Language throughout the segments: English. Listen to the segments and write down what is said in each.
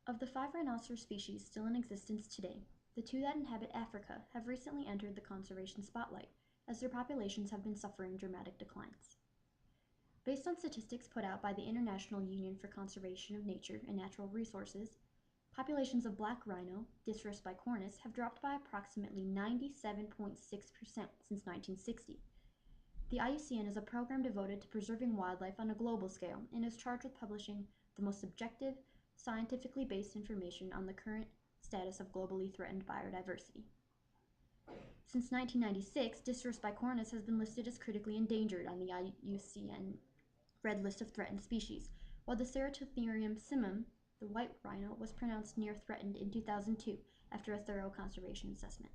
Of the 5 rhinoceros species still in existence today, the 2 that inhabit Africa have recently entered the conservation spotlight, as their populations have been suffering dramatic declines. Based on statistics put out by the International Union for Conservation of Nature and Natural Resources, populations of black rhino, Dicerus bicornis, have dropped by approximately 97.6% since 1960. The IUCN is a program devoted to preserving wildlife on a global scale and is charged with publishing the most objective, scientifically based information on the current status of globally threatened biodiversity. Since 1996, Dicerus bicornis has been listed as critically endangered on the IUCN Red List of Threatened Species, while the Ceratotherium simum, the white rhino, was pronounced near threatened in 2002 after a thorough conservation assessment.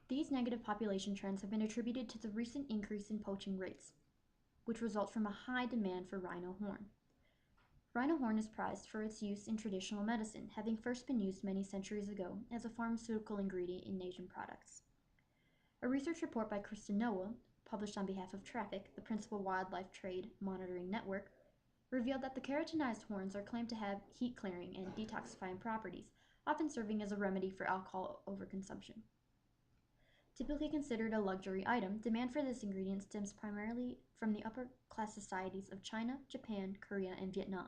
These negative population trends have been attributed to the recent increase in poaching rates, which results from a high demand for rhino horn. Rhino horn is prized for its use in traditional medicine, having first been used many centuries ago as a pharmaceutical ingredient in Asian products. A research report by Kristen Noah, published on behalf of Traffic, the principal wildlife trade monitoring network, revealed that the keratinized horns are claimed to have heat clearing and detoxifying properties, often serving as a remedy for alcohol overconsumption. Typically considered a luxury item, demand for this ingredient stems primarily from the upper-class societies of China, Japan, Korea, and Vietnam.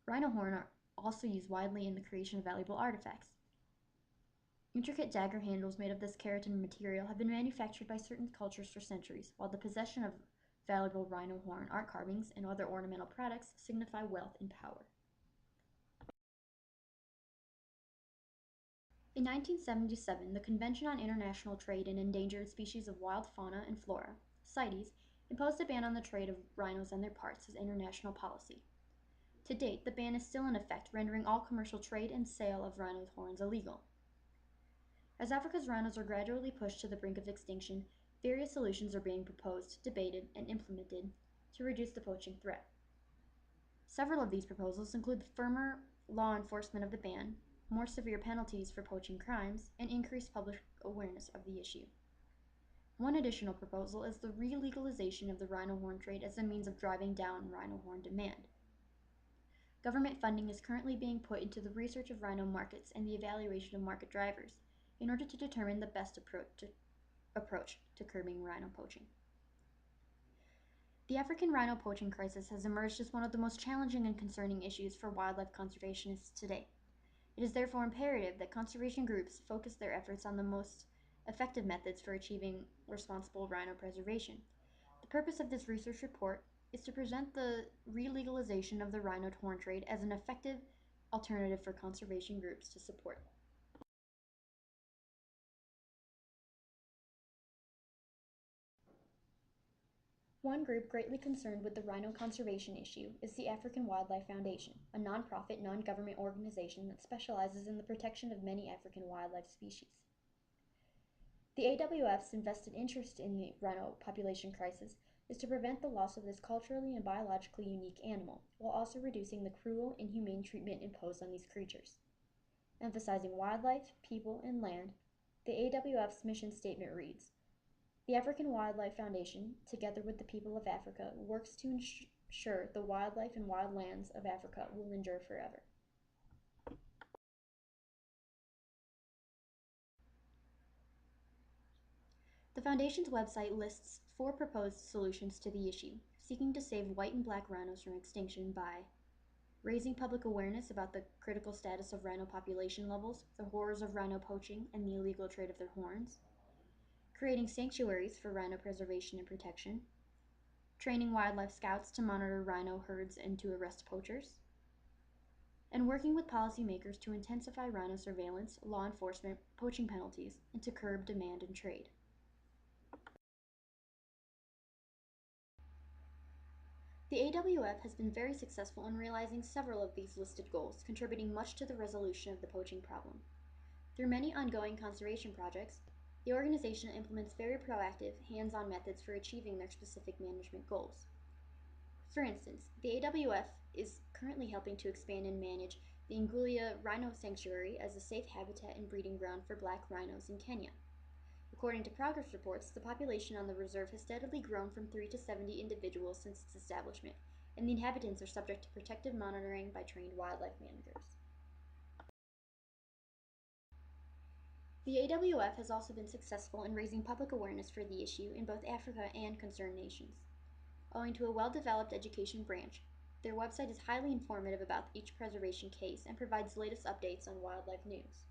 Rhino horn are also used widely in the creation of valuable artifacts. Intricate dagger handles made of this keratin material have been manufactured by certain cultures for centuries, while the possession of valuable rhino horn art carvings and other ornamental products signify wealth and power. In 1977, the Convention on International Trade in Endangered Species of Wild Fauna and Flora, CITES, imposed a ban on the trade of rhinos and their parts as international policy. To date, the ban is still in effect, rendering all commercial trade and sale of rhino horns illegal. As Africa's rhinos are gradually pushed to the brink of extinction, various solutions are being proposed, debated, and implemented to reduce the poaching threat. Several of these proposals include firmer law enforcement of the ban, more severe penalties for poaching crimes, and increased public awareness of the issue. One additional proposal is the re-legalization of the rhino horn trade as a means of driving down rhino horn demand. Government funding is currently being put into the research of rhino markets and the evaluation of market drivers in order to determine the best approach to curbing rhino poaching. The African rhino poaching crisis has emerged as one of the most challenging and concerning issues for wildlife conservationists today. It is therefore imperative that conservation groups focus their efforts on the most effective methods for achieving responsible rhino preservation. The purpose of this research report is to present the re-legalization of the rhino horn trade as an effective alternative for conservation groups to support. One group greatly concerned with the rhino conservation issue is the African Wildlife Foundation, a nonprofit, non-government organization that specializes in the protection of many African wildlife species. The AWF's invested interest in the rhino population crisis is to prevent the loss of this culturally and biologically unique animal, while also reducing the cruel, inhumane treatment imposed on these creatures. Emphasizing wildlife, people, and land, the AWF's mission statement reads, "The African Wildlife Foundation, together with the people of Africa, works to ensure the wildlife and wildlands of Africa will endure forever." The Foundation's website lists 4 proposed solutions to the issue, seeking to save white and black rhinos from extinction by raising public awareness about the critical status of rhino population levels, the horrors of rhino poaching, and the illegal trade of their horns, creating sanctuaries for rhino preservation and protection, training wildlife scouts to monitor rhino herds and to arrest poachers, and working with policymakers to intensify rhino surveillance, law enforcement, poaching penalties, and to curb demand and trade. The AWF has been very successful in realizing several of these listed goals, contributing much to the resolution of the poaching problem. Through many ongoing conservation projects, the organization implements very proactive, hands-on methods for achieving their specific management goals. For instance, the AWF is currently helping to expand and manage the Ngulia Rhino Sanctuary as a safe habitat and breeding ground for black rhinos in Kenya. According to progress reports, the population on the reserve has steadily grown from 3 to 70 individuals since its establishment, and the inhabitants are subject to protective monitoring by trained wildlife managers. The AWF has also been successful in raising public awareness for the issue in both Africa and concerned nations. Owing to a well-developed education branch, their website is highly informative about each preservation case and provides the latest updates on wildlife news.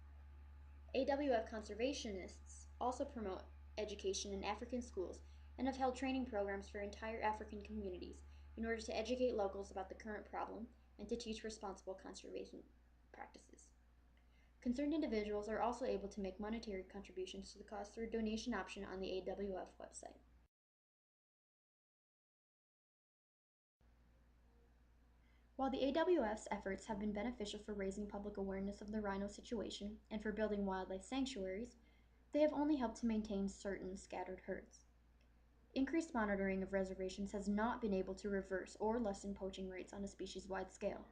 AWF conservationists also promote education in African schools and have held training programs for entire African communities in order to educate locals about the current problem and to teach responsible conservation practices. Concerned individuals are also able to make monetary contributions to the cause through a donation option on the AWF website. While the AWF's efforts have been beneficial for raising public awareness of the rhino situation and for building wildlife sanctuaries, they have only helped to maintain certain scattered herds. Increased monitoring of reservations has not been able to reverse or lessen poaching rates on a species-wide scale.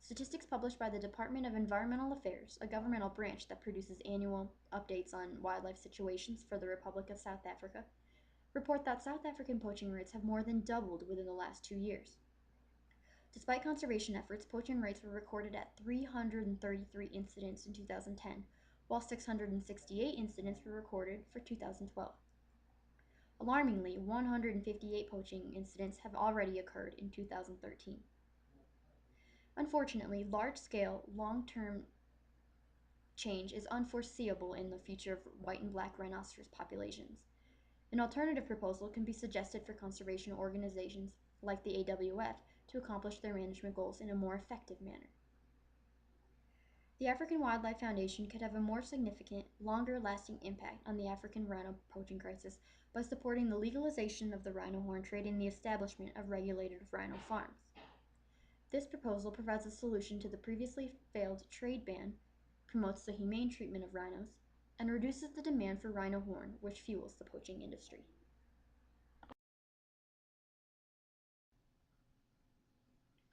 Statistics published by the Department of Environmental Affairs, a governmental branch that produces annual updates on wildlife situations for the Republic of South Africa, report that South African poaching rates have more than doubled within the last 2 years. Despite conservation efforts, poaching rates were recorded at 333 incidents in 2010, while 668 incidents were recorded for 2012. Alarmingly, 158 poaching incidents have already occurred in 2013. Unfortunately, large-scale, long-term change is unforeseeable in the future of white and black rhinoceros populations. An alternative proposal can be suggested for conservation organizations like the AWF to accomplish their management goals in a more effective manner. The African Wildlife Foundation could have a more significant, longer-lasting impact on the African rhino poaching crisis by supporting the legalization of the rhino horn trade and the establishment of regulated rhino farms. This proposal provides a solution to the previously failed trade ban, promotes the humane treatment of rhinos, and reduces the demand for rhino horn, which fuels the poaching industry.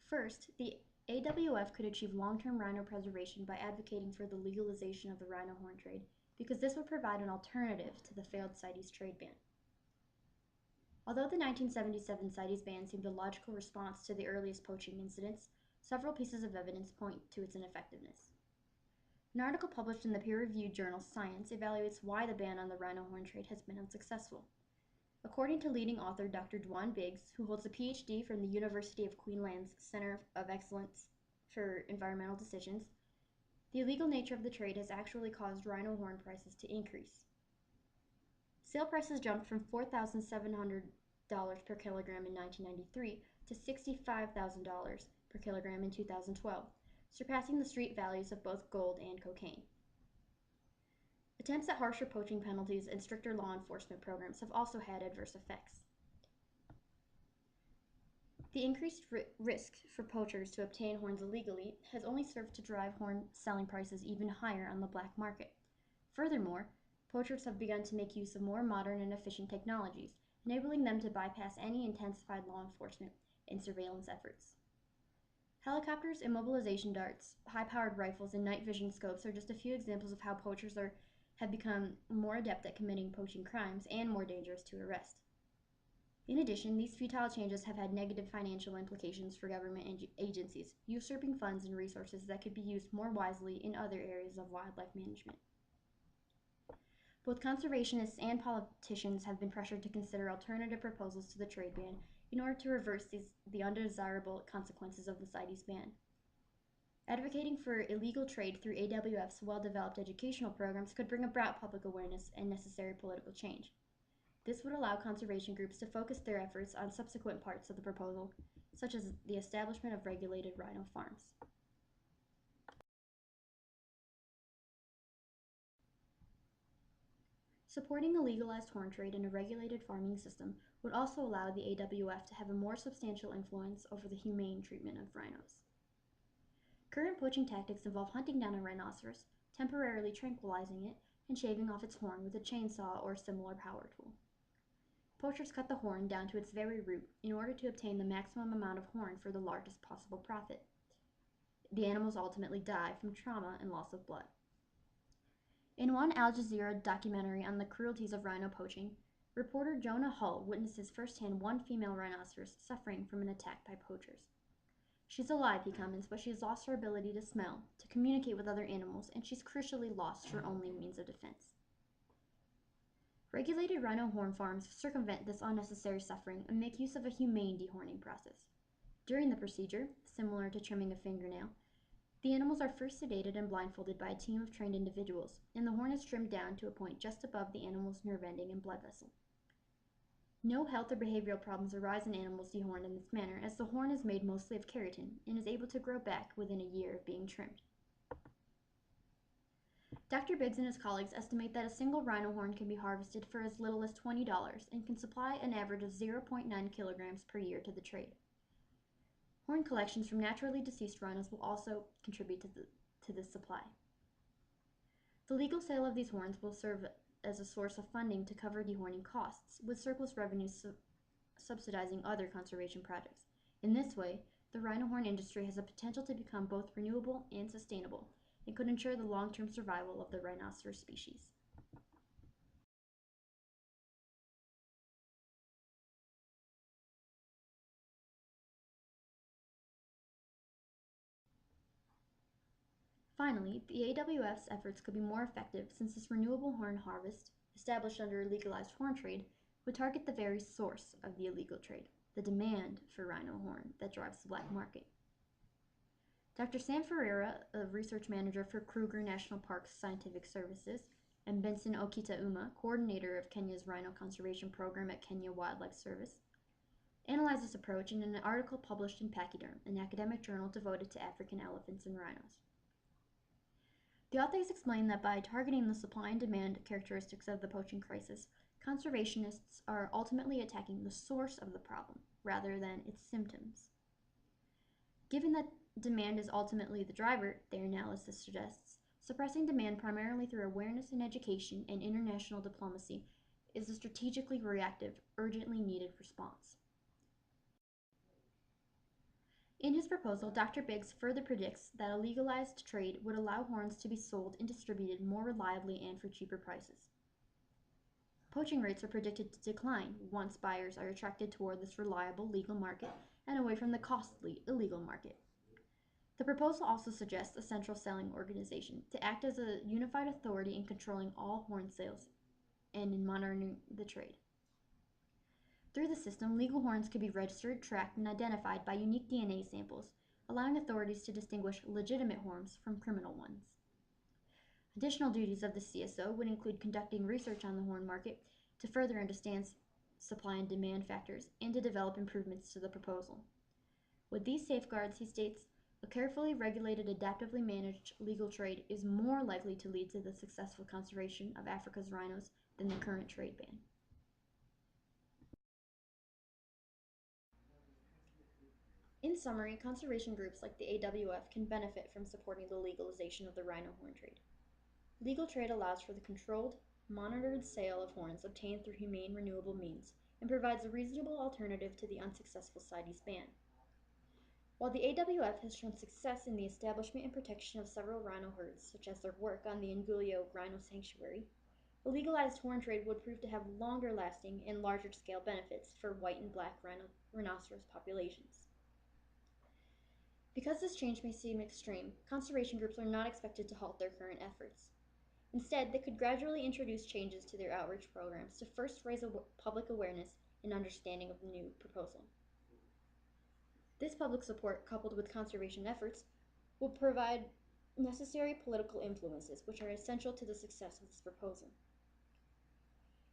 First, the AWF could achieve long-term rhino preservation by advocating for the legalization of the rhino horn trade, because this would provide an alternative to the failed CITES trade ban. Although the 1977 CITES ban seemed a logical response to the earliest poaching incidents, several pieces of evidence point to its ineffectiveness. An article published in the peer-reviewed journal Science evaluates why the ban on the rhino horn trade has been unsuccessful. According to leading author Dr. Dwan Biggs, who holds a PhD from the University of Queensland's Centre of Excellence for Environmental Decisions, the illegal nature of the trade has actually caused rhino horn prices to increase. Sale prices jumped from $4,700 per kilogram in 1993 to $65,000 per kilogram in 2012, surpassing the street values of both gold and cocaine. Attempts at harsher poaching penalties and stricter law enforcement programs have also had adverse effects. The increased risk for poachers to obtain horns illegally has only served to drive horn selling prices even higher on the black market. Furthermore, poachers have begun to make use of more modern and efficient technologies, enabling them to bypass any intensified law enforcement and surveillance efforts. Helicopters, immobilization darts, high-powered rifles, and night vision scopes are just a few examples of how poachers have become more adept at committing poaching crimes and more dangerous to arrest. In addition, these futile changes have had negative financial implications for government agencies, usurping funds and resources that could be used more wisely in other areas of wildlife management. Both conservationists and politicians have been pressured to consider alternative proposals to the trade ban in order to reverse the undesirable consequences of the CITES ban. Advocating for illegal trade through AWF's well-developed educational programs could bring about public awareness and necessary political change. This would allow conservation groups to focus their efforts on subsequent parts of the proposal, such as the establishment of regulated rhino farms. Supporting a legalized horn trade and a regulated farming system would also allow the AWF to have a more substantial influence over the humane treatment of rhinos. Current poaching tactics involve hunting down a rhinoceros, temporarily tranquilizing it, and shaving off its horn with a chainsaw or similar power tool. Poachers cut the horn down to its very root in order to obtain the maximum amount of horn for the largest possible profit. The animals ultimately die from trauma and loss of blood. In one Al Jazeera documentary on the cruelties of rhino poaching, reporter Jonah Hull witnesses firsthand one female rhinoceros suffering from an attack by poachers. She's alive, he comments, but she has lost her ability to smell, to communicate with other animals, and she's crucially lost her only means of defense. Regulated rhino horn farms circumvent this unnecessary suffering and make use of a humane dehorning process. During the procedure, similar to trimming a fingernail, the animals are first sedated and blindfolded by a team of trained individuals, and the horn is trimmed down to a point just above the animal's nerve ending and blood vessel. No health or behavioral problems arise in animals dehorned in this manner, as the horn is made mostly of keratin and is able to grow back within a year of being trimmed. Dr. Biggs and his colleagues estimate that a single rhino horn can be harvested for as little as $20 and can supply an average of 0.9 kilograms per year to the trade. Horn collections from naturally deceased rhinos will also contribute to this supply. The legal sale of these horns will serve as a source of funding to cover dehorning costs, with surplus revenues subsidizing other conservation projects. In this way, the rhino horn industry has the potential to become both renewable and sustainable, and could ensure the long-term survival of the rhinoceros species. Finally, the AWF's efforts could be more effective since this renewable horn harvest, established under a legalized horn trade, would target the very source of the illegal trade, the demand for rhino horn that drives the black market. Dr. Sam Ferreira, a research manager for Kruger National Park's Scientific Services, and Benson Okita-Uma, coordinator of Kenya's Rhino Conservation Program at Kenya Wildlife Service, analyzed this approach in an article published in Pachyderm, an academic journal devoted to African elephants and rhinos. The authors explain that by targeting the supply and demand characteristics of the poaching crisis, conservationists are ultimately attacking the source of the problem rather than its symptoms. Given that demand is ultimately the driver, their analysis suggests, suppressing demand primarily through awareness and education and international diplomacy is a strategically reactive, urgently needed response. In his proposal, Dr. Biggs further predicts that a legalized trade would allow horns to be sold and distributed more reliably and for cheaper prices. Poaching rates are predicted to decline once buyers are attracted toward this reliable legal market and away from the costly illegal market. The proposal also suggests a central selling organization to act as a unified authority in controlling all horn sales and in monitoring the trade. Through the system, legal horns could be registered, tracked, and identified by unique DNA samples, allowing authorities to distinguish legitimate horns from criminal ones. Additional duties of the CSO would include conducting research on the horn market to further understand supply and demand factors and to develop improvements to the proposal. With these safeguards, he states, a carefully regulated, adaptively managed legal trade is more likely to lead to the successful conservation of Africa's rhinos than the current trade ban. In summary, conservation groups like the AWF can benefit from supporting the legalization of the rhino horn trade. Legal trade allows for the controlled, monitored sale of horns obtained through humane, renewable means and provides a reasonable alternative to the unsuccessful CITES ban. While the AWF has shown success in the establishment and protection of several rhino herds, such as their work on the Ngulio Rhino Sanctuary, a legalized horn trade would prove to have longer-lasting and larger-scale benefits for white and black rhinoceros populations. Because this change may seem extreme, conservation groups are not expected to halt their current efforts. Instead, they could gradually introduce changes to their outreach programs to first raise public awareness and understanding of the new proposal. This public support, coupled with conservation efforts, will provide necessary political influences which are essential to the success of this proposal.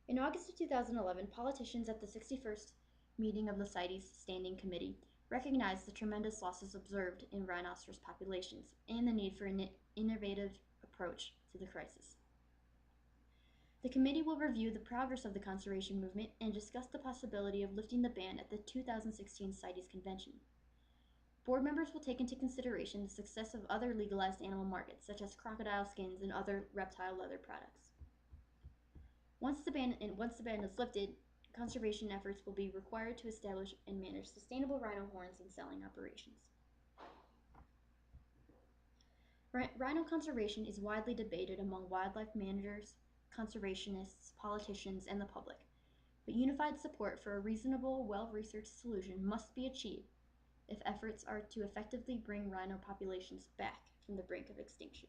In August of 2011, politicians at the 61st meeting of the CITES Standing Committee recognized the tremendous losses observed in rhinoceros populations and the need for an innovative approach to the crisis. The committee will review the progress of the conservation movement and discuss the possibility of lifting the ban at the 2016 CITES convention. Board members will take into consideration the success of other legalized animal markets, such as crocodile skins and other reptile leather products. Once the ban is lifted, conservation efforts will be required to establish and manage sustainable rhino horns and selling operations. Rhino conservation is widely debated among wildlife managers, conservationists, politicians, and the public, but unified support for a reasonable, well-researched solution must be achieved if efforts are to effectively bring rhino populations back from the brink of extinction.